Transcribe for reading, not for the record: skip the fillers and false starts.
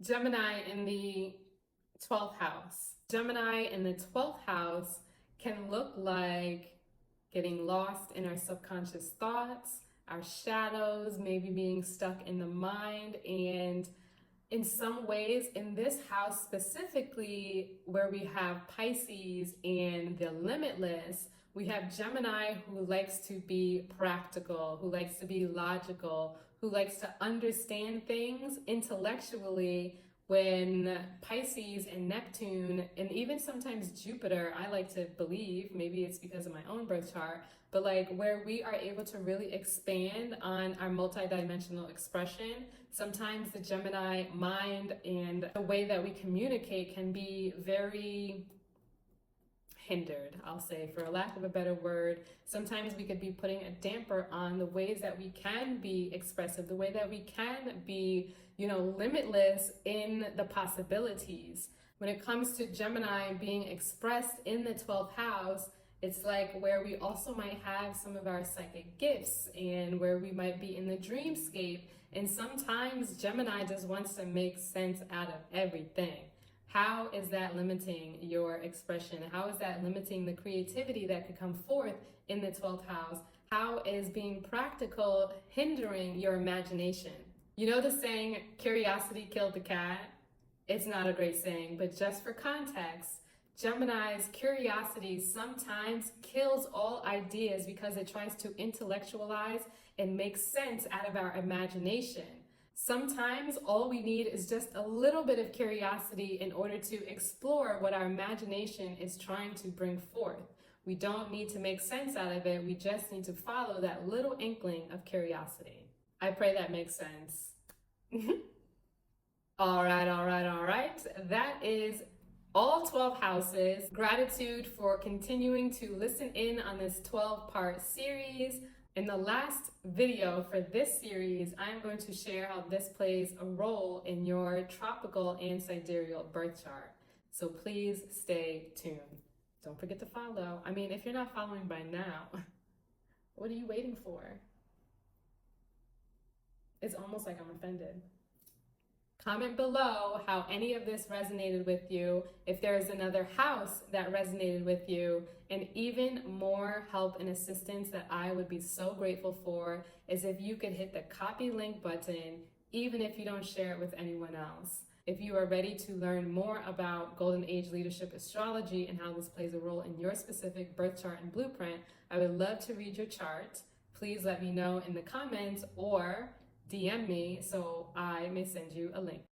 Gemini in the 12th house. Gemini in the 12th house can look like getting lost in our subconscious thoughts, our shadows, maybe being stuck in the mind. And in some ways, in this house specifically, where we have Pisces and the limitless, we have Gemini who likes to be practical, who likes to be logical, who likes to understand things intellectually, when Pisces and Neptune, and even sometimes Jupiter, I like to believe, maybe it's because of my own birth chart, but like where we are able to really expand on our multidimensional expression. Sometimes the Gemini mind and the way that we communicate can be very hindered, I'll say, for a lack of a better word. Sometimes we could be putting a damper on the ways that we can be expressive, the way that we can be, limitless in the possibilities. When it comes to Gemini being expressed in the 12th house, it's like where we also might have some of our psychic gifts and where we might be in the dreamscape. And sometimes Gemini just wants to make sense out of everything. How is that limiting your expression? How is that limiting the creativity that could come forth in the 12th house? How is being practical hindering your imagination? You know the saying, curiosity killed the cat? It's not a great saying, but just for context, Gemini's curiosity sometimes kills all ideas because it tries to intellectualize and make sense out of our imagination. Sometimes all we need is just a little bit of curiosity in order to explore what our imagination is trying to bring forth. We don't need to make sense out of it. We just need to follow that little inkling of curiosity. I pray that makes sense. All right. That is all 12 houses. Gratitude for continuing to listen in on this 12-part series. In the last video for this series, I'm going to share how this plays a role in your tropical and sidereal birth chart. So please stay tuned. Don't forget to follow. I mean, if you're not following by now, what are you waiting for? It's almost like I'm offended. Comment below how any of this resonated with you, if there is another house that resonated with you, and even more help and assistance that I would be so grateful for is if you could hit the copy link button, even if you don't share it with anyone else. If you are ready to learn more about Golden Age Leadership Astrology and how this plays a role in your specific birth chart and blueprint, I would love to read your chart. Please let me know in the comments or DM me so I may send you a link.